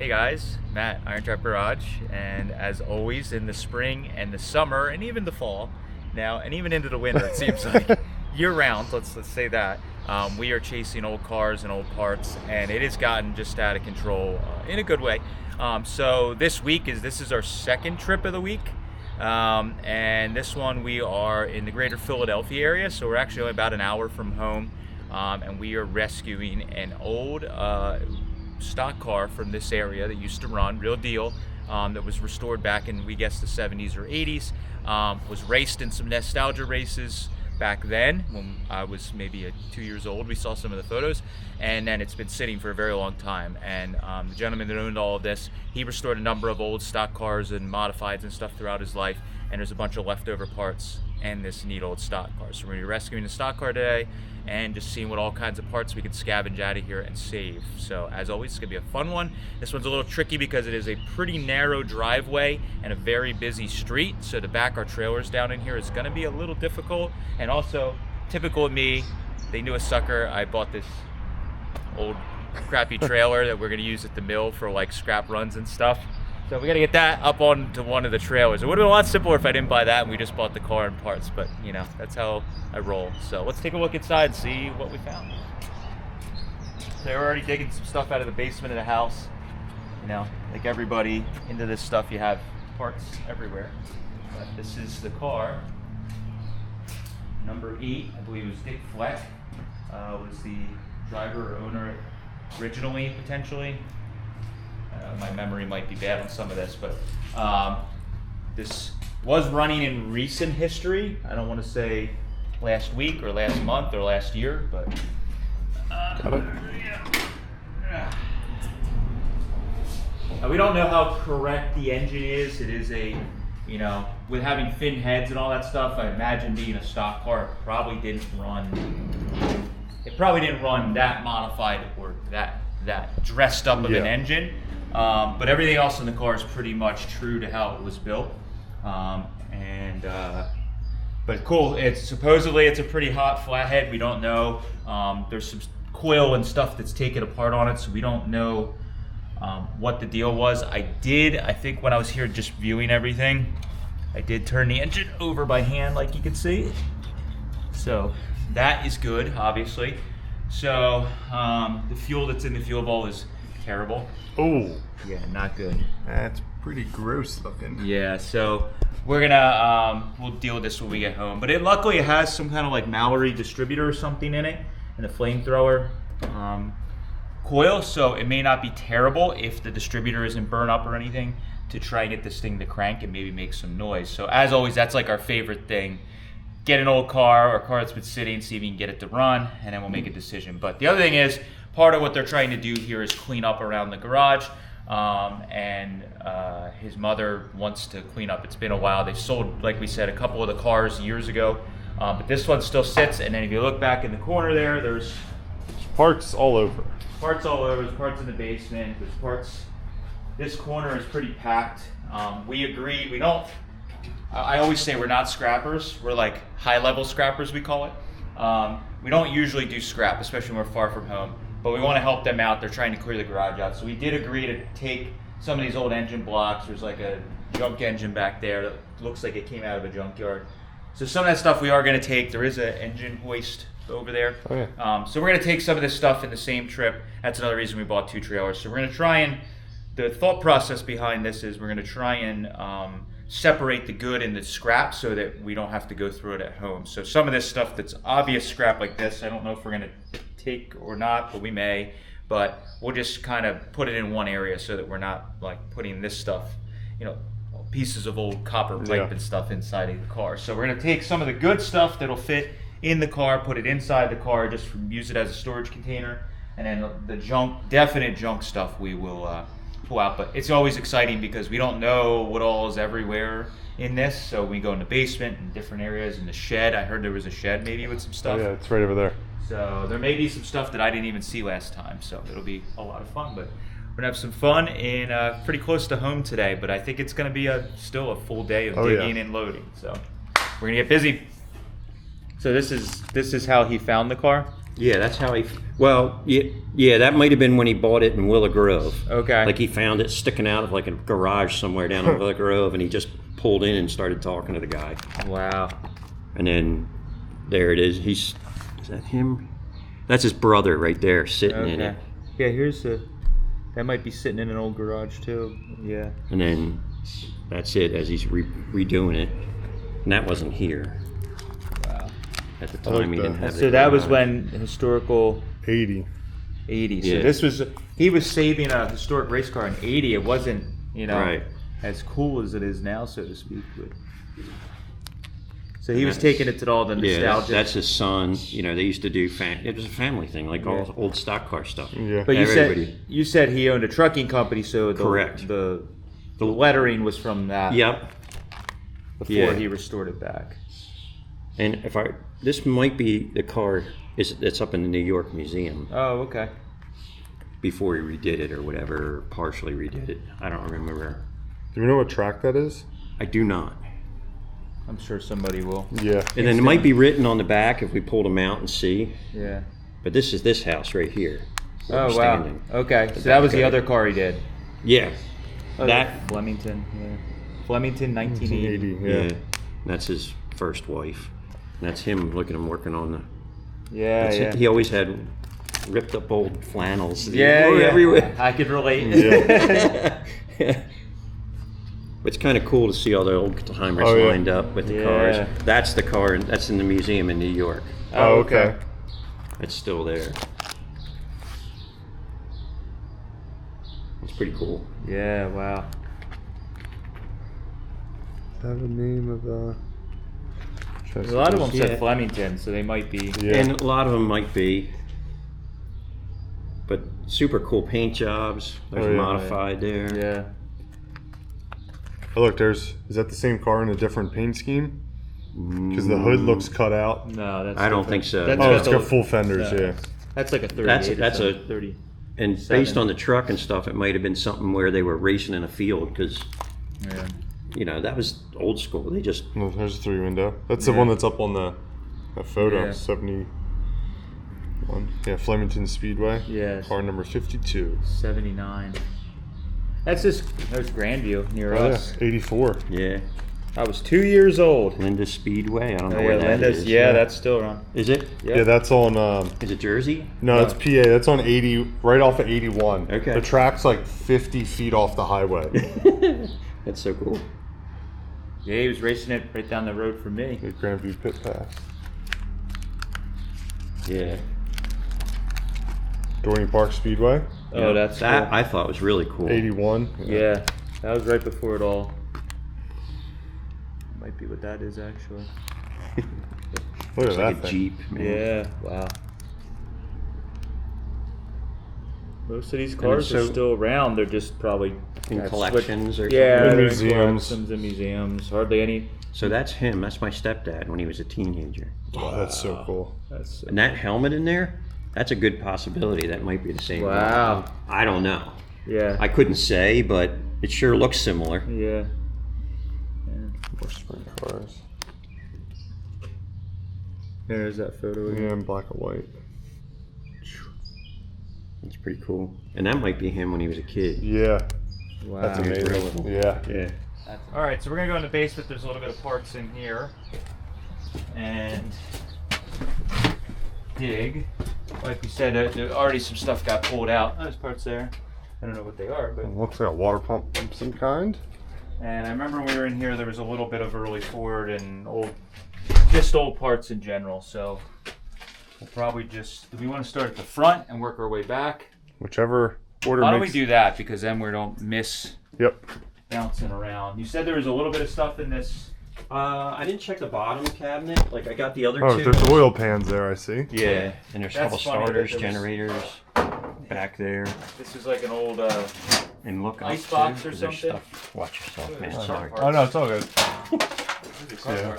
Hey guys, Matt, IronTrap Garage, and as always in the spring and the summer and even the fall now and even into the winter it seems like year round, let's say that, we are chasing old cars and old parts, and it has gotten just out of control in a good way. So this is our second trip of the week, and this one we are in the greater Philadelphia area, so we're actually only about an hour from home, and we are rescuing an old stock car from this area that used to run, real deal, that was restored back in, we guess, the 70s or 80s, was raced in some nostalgia races back then when I was maybe 2 years old. We saw some of the photos, and then it's been sitting for a very long time. And the gentleman that owned all of this, he restored a number of old stock cars and modifieds and stuff throughout his life, and there's a bunch of leftover parts and this neat old stock car. So we're gonna be rescuing the stock car today and just seeing what all kinds of parts we can scavenge out of here and save. So as always, it's gonna be a fun one. This one's a little tricky because it is a pretty narrow driveway and a very busy street. So to back our trailers down in here is gonna be a little difficult. And also, typical of me, they knew a sucker. I bought this old crappy trailer that we're gonna use at the mill for like scrap runs and stuff. So we gotta get that up onto one of the trailers. It would've been a lot simpler if I didn't buy that and we just bought the car and parts, but you know, that's how I roll. So let's take a look inside and see what we found. So we're already digging some stuff out of the basement of the house. You know, like everybody into this stuff, you have parts everywhere. But this is the car. Number 8, I believe it was Dick Fleck, was the driver or owner originally, potentially. My memory might be bad on some of this, but this was running in recent history. I don't want to say last week or last month or last year, but we don't know how correct the engine is. It is a, you know, with having fin heads and all that stuff, I imagine being a stock car, it probably didn't run that modified or that dressed up of an engine. But everything else in the car is pretty much true to how it was built. But cool, supposedly it's a pretty hot flathead. We don't know. There's some coil and stuff that's taken apart on it, so we don't know what the deal was. I think when I was here just viewing everything, I did turn the engine over by hand, like you can see. So that is good, obviously. So the fuel that's in the fuel bowl is terrible. Oh, yeah, not good. That's pretty gross looking. Yeah, so we're gonna we'll deal with this when we get home. But luckily it has some kind of like Mallory distributor or something in it, and a flamethrower coil. So it may not be terrible if the distributor isn't burned up or anything, to try and get this thing to crank and maybe make some noise. So as always, that's like our favorite thing. Get an old car or a car that's been sitting, see if you can get it to run, and then we'll make a decision. But the other thing is, part of what they're trying to do here is clean up around the garage, and his mother wants to clean up. It's been a while. They sold, like we said, a couple of the cars years ago, but this one still sits. And then if you look back in the corner there, there's parts all over. Parts all over. There's parts in the basement. There's parts. This corner is pretty packed. We agreed. We don't. I always say we're not scrappers. We're like high-level scrappers, we call it. We don't usually do scrap, especially when we're far from home. But we want to help them out. They're trying to clear the garage out. So we did agree to take some of these old engine blocks. There's like a junk engine back there that looks like it came out of a junkyard. So some of that stuff we are going to take. There is an engine hoist over there. Oh, yeah. So we're going to take some of this stuff in the same trip. That's another reason we bought 2 trailers. So we're going to try and, the thought process behind this is we're going to try and separate the good and the scrap so that we don't have to go through it at home. So some of this stuff that's obvious scrap like this, I don't know if we're going to take or not, but we may. But we'll just kind of put it in one area so that we're not like putting this stuff, you know, pieces of old copper pipe and stuff inside of the car. So we're going to take some of the good stuff that'll fit in the car, put it inside the car, just use it as a storage container, and then the junk, definite junk stuff we will pull out. But it's always exciting because we don't know what all is everywhere in this. So we go in the basement and different areas, in the shed. I heard there was a shed maybe with some stuff. Oh, yeah, it's right over there. So there may be some stuff that I didn't even see last time. So it'll be a lot of fun. But we're gonna have some fun in pretty close to home today. But I think it's gonna be still a full day of digging and loading. So we're gonna get busy. So this is how he found the car. Yeah, that's how he. Well, yeah, that might have been when he bought it in Willow Grove. Okay. Like he found it sticking out of like a garage somewhere down in Willow Grove, and he just pulled in and started talking to the guy. Wow. And then there it is. Is that him? That's his brother right there sitting in it. Yeah, here's that might be sitting in an old garage too. Yeah. And then that's it as he's redoing it. And that wasn't here. Wow. At the time, he didn't have it. So that was when historical 80. 80. So Yeah. this was, he was saving a historic race car in 80. It wasn't, Right. as cool as it is now, so to speak. But, so he was taking it to all the nostalgia. Yeah, that's his son. You know, they used to do, it was a family thing, like all old stock car stuff. Yeah. But Everybody. you said he owned a trucking company, so Correct. The lettering was from that. Yep. Before he restored it back. And this might be the car that's up in the New York Museum Oh, okay. before he redid it or whatever, or partially redid it. I don't remember. Do we know what track that is? I do not. I'm sure somebody will. Yeah. And then it might be written on the back if we pulled them out and see. Yeah. But this is this house right here. where Oh, we're wow. standing. Okay. So that was the Okay. other car he did. Yeah. Oh, That. Flemington. Yeah. Flemington 1980. 80. Yeah. That's his first wife. And that's him. Look at him working on the. Yeah, yeah. He always had ripped up old flannels. Yeah, They were yeah. everywhere. I could relate. Yeah. It's kind of cool to see all the old timers Oh, yeah. lined up with the Yeah. cars. That's the car, and that's in the museum in New York. Oh, okay. It's still there. It's pretty cool. Yeah, wow. Is that the name of the... A lot of them Yeah. said Flemington, so they might be. Yeah. And a lot of them might be. But super cool paint jobs. There's Oh, yeah. modified there. Yeah. Oh, look, is that the same car in a different paint scheme? Because the hood looks cut out. No, that's. I don't think so. That's Oh, got it's the- got full fenders, no. yeah. That's like a 38. That's a- 30. And based on the truck and stuff, it might have been something where they were racing in a field because, Yeah. you know, that was old school. They just, No, there's a 3-window. That's the one that's up on that photo. Yeah. 71. Yeah, Flemington Speedway. Yes. Car number 52. 79. That's just. There's Grandview near Oh, yeah. us. 84. yeah. I was 2 years old. Linda Speedway. I don't know Oh, where yeah, that Linda's. is. Yeah, that's still around. Is it? Yep. Yeah, that's on... Is it Jersey? No, it's PA. That's on 80, right off of 81. Okay. The track's like 50 feet off the highway. That's so cool. Yeah, he was racing it right down the road from me. The Grandview Pit Pass. Yeah. Dorney Park Speedway. Oh, that's that. cool. I thought was really cool. 81. Yeah, that was right before it all. Might be what that is actually. Look It's at like that a thing. Jeep. Man. Yeah, wow. Most of these cars so- are still around. They're just probably In got collections or Yeah, something. In they're museums. collections and museums. Hardly any. So that's him. That's my stepdad when he was a teenager. Oh, that's so cool. That's And that helmet in there, that's a good possibility. That might be the same. Wow. one. I don't know. yeah. I couldn't say, but it sure looks similar. Yeah. More sprint cars. There's that photo again. Yeah, in black and white. It's pretty cool. And that might be him when he was a kid. Yeah, Wow. that's amazing. Yeah. Yeah. All right, so we're gonna go in the basement. There's a little bit of parts in here, and dig. Like we said, there already some stuff got pulled out. There's parts there. I don't know what they are, but. It looks like a water pump of some kind. And I remember when we were in here, there was a little bit of early Ford and just old parts in general. So we'll probably just. Do we want to start at the front and work our way back? Whichever order Why don't we makes... do that? Because then we don't miss Yep. bouncing around. You said there was a little bit of stuff in this. I didn't check the bottom cabinet. Like I got the other Oh, two. there's oil pans there, I see. Yeah. And there's a That's couple funny that starters, there was- generators back there. This is like an old. And look up Icebox too, or 'cause there's something? stuff. Watch yourself, man. Oh, Sorry. no. Oh, no, it's all good. Yeah.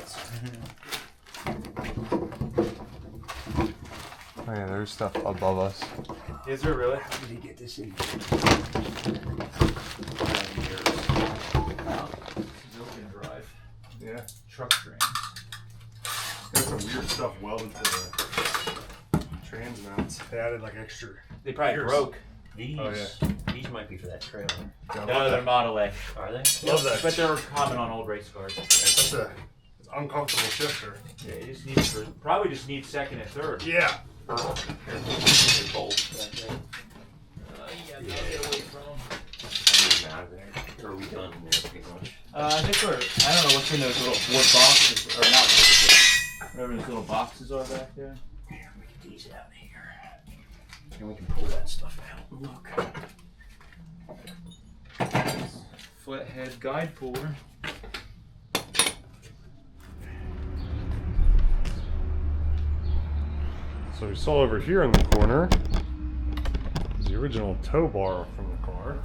Oh, yeah, there's stuff above us. Is there really? How did he get this in? Drive. Yeah. Truck drains. There's some weird stuff welded to the trans mounts. They added like extra. They probably Gears. broke. These, Oh, these might be for that trailer. No, they're Model A. Are they? Love that. But they're common on old race cars. That's a it's an uncomfortable shifter. Yeah, you just need probably just need second and third. Yeah. They're bold. You gotta get away from them. I'm out of there. Or are we done there pretty much? I think I don't know what's in those little wood boxes, or not wood, whatever those little boxes are back there. Here, we get these out of here. And we can pull that stuff out and look. Flathead guide puller. So we saw over here in the corner is the original tow bar from the car.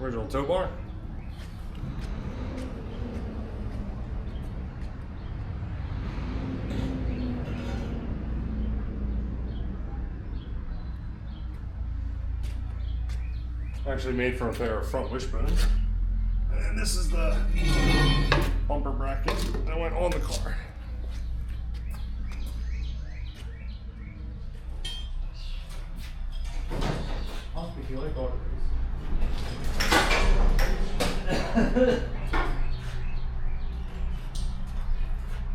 Original tow bar. Actually made from a pair of front wishbones. And this is the bumper bracket that went on the car. If you like auto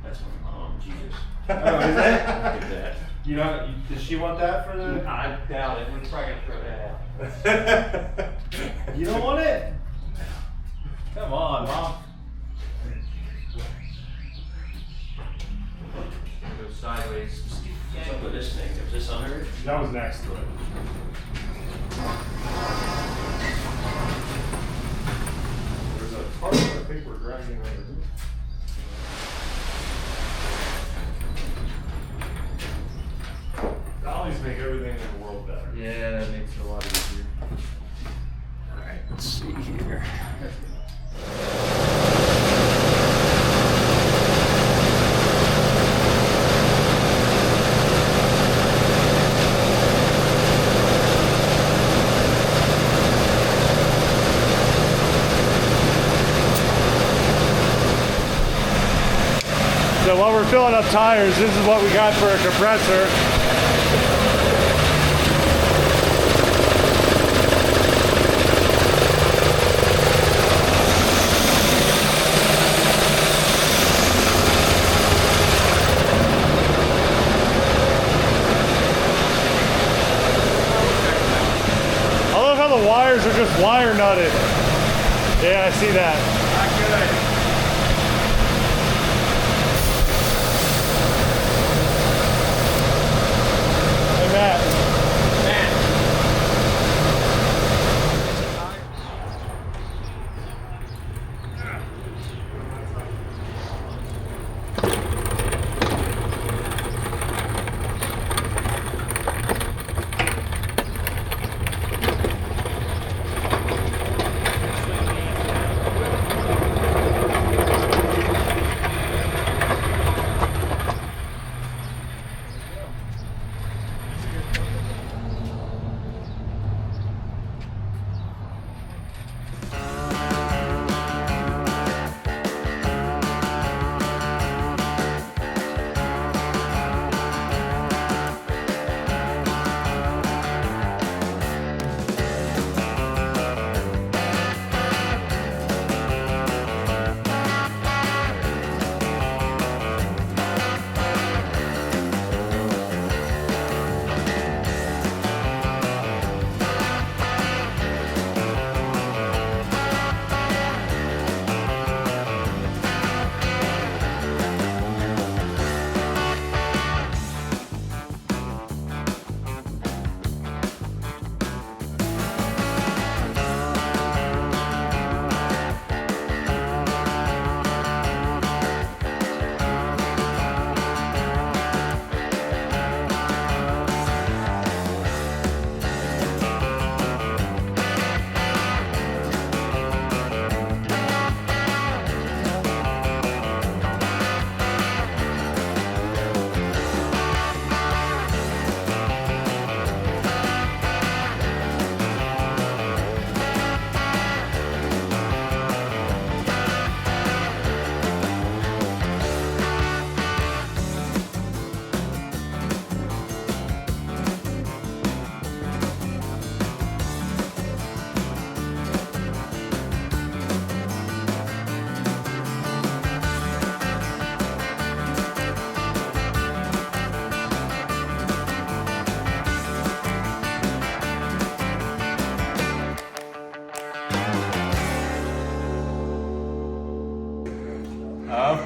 That's my mom, Jesus. Oh, is that? Look at that. You know, does she want that for the? I doubt it. We're probably gonna throw that out. You don't want it? Come on, Mom. Go sideways. What's up with this thing? Is this under it? That was next to it. There's a part that I think we're dragging over here. Dollies make everything in the world better. Yeah, that makes it a lot easier. Alright, let's see here. So while we're filling up tires, this is what we got for a compressor. I love how the wires are just wire nutted. Yeah, I see that. Not good. Hey, Matt.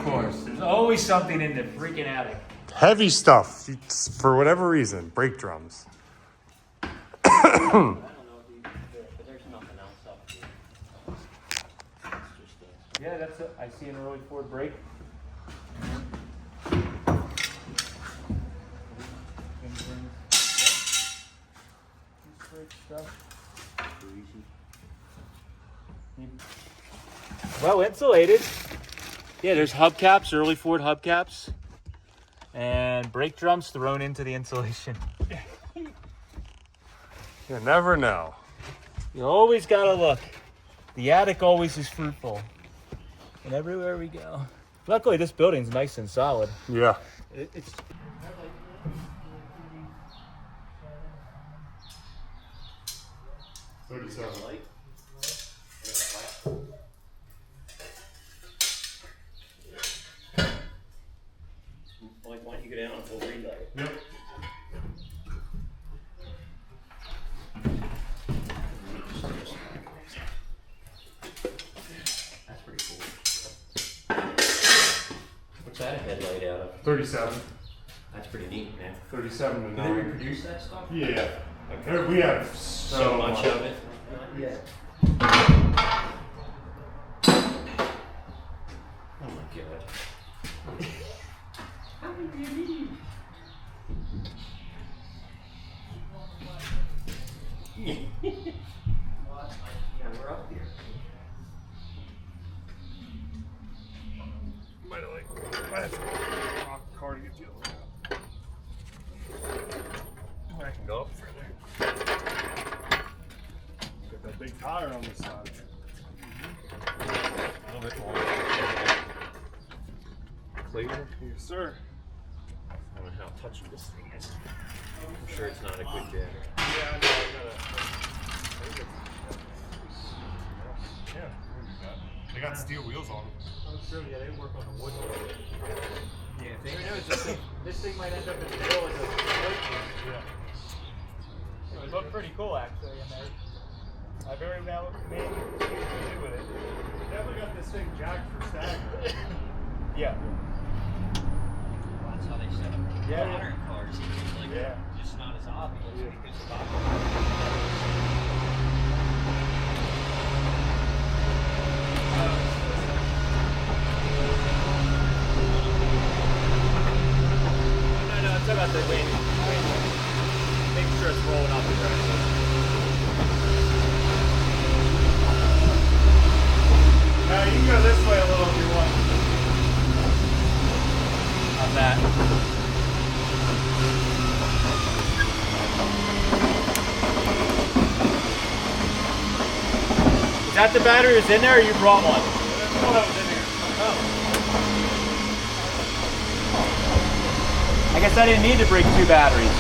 course. There's always something in the freaking attic. Heavy stuff, for whatever reason. Brake drums. I don't know, but there's nothing else up here. It's just Yeah, that's it. I see an early Ford brake. Well insulated. Yeah, there's hubcaps, early Ford hubcaps, and brake drums thrown into the insulation. You never know. You always gotta look. The attic always is fruitful. And everywhere we go. Luckily, this building's nice and solid. Yeah. It's. light. Why don't you go down and full relight? Yep. That's pretty cool. What's that a headlight out of? 37. That's pretty neat, man. 37 to Do they 9. reproduce that stuff? Yeah. We have So much of it. Yeah. Oh my god. How many do you need? Yeah, we're up here. Might have to rock the car to get you. I can go up further. Got that big tire on this side. A little bit more. Clear? Yes, sir. I don't know how touchy this thing is. I'm sure it's not a good jam. Yeah, I know. Yeah, they got steel wheels on them. I'm sure, yeah, they work on the wood. Yeah, this thing might end up in the middle of the wood. Yeah. It would look pretty cool, actually, and I very well may do with it. Definitely got this thing jacked for stagger. Yeah. Well, that's how they set up Yeah. modern cars. It's like Yeah. just not as obvious because of No, it's about the wind. Making sure it's rolling off the ground. You can go this way a little if you want. How's that? Is that the battery that's in there, or you brought one? Oh, that was in here. I guess I didn't need to bring 2 batteries.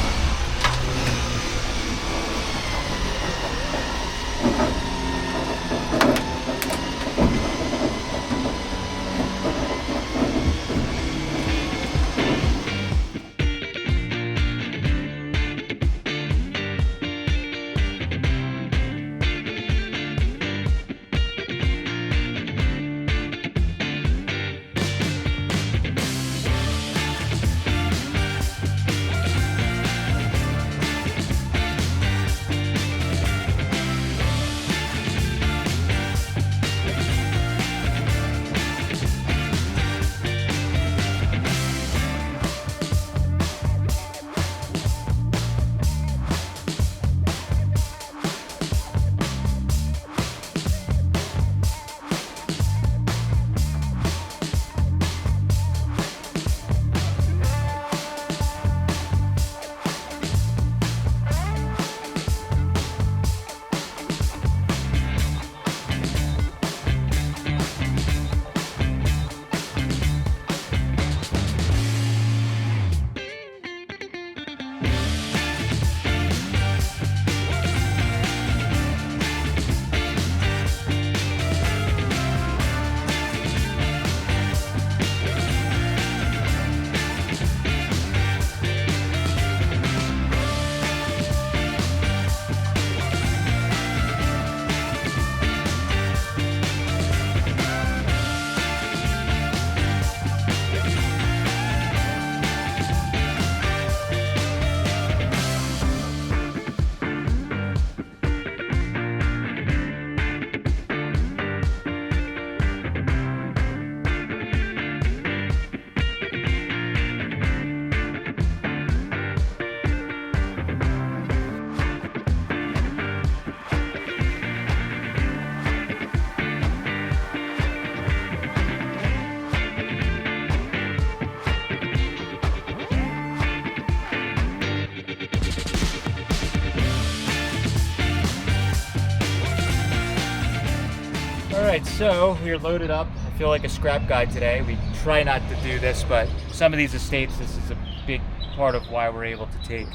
right, so we're loaded up. I feel like a scrap guy today. We try not to do this, but some of these estates, this is a big part of why we're able to take,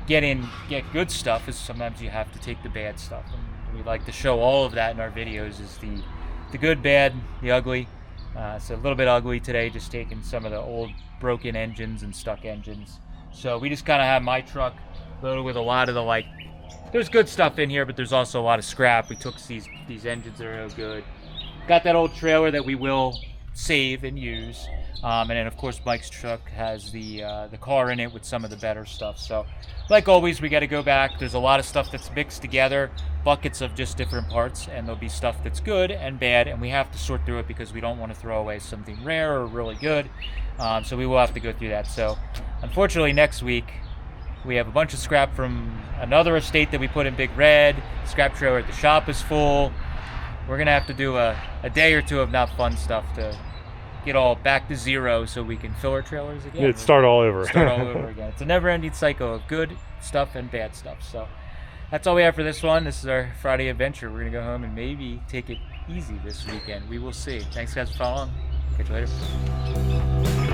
get good stuff, is sometimes you have to take the bad stuff. And we like to show all of that in our videos, is the good, bad, the ugly. It's a little bit ugly today, just taking some of the old broken engines and stuck engines. So we just kind of have my truck loaded with a lot of the, there's good stuff in here, but there's also a lot of scrap. We took these engines that are no good. Got that old trailer that we will save and use. And then of course Mike's truck has the car in it with some of the better stuff. So like always, we got to go back. There's a lot of stuff that's mixed together, buckets of just different parts, and there'll be stuff that's good and bad, and we have to sort through it because we don't want to throw away something rare or really good. So we will have to go through that. So unfortunately next week we have a bunch of scrap from another estate that we put in Big Red. Scrap trailer at the shop is full. We're gonna have to do a day or two of not fun stuff to get all back to zero so we can fill our trailers again. It'd start all over. Start all over again. It's a never-ending cycle of good stuff and bad stuff. So that's all we have for this one. This is our Friday adventure. We're gonna go home and maybe take it easy this weekend. We will see. Thanks guys for following. Catch you later.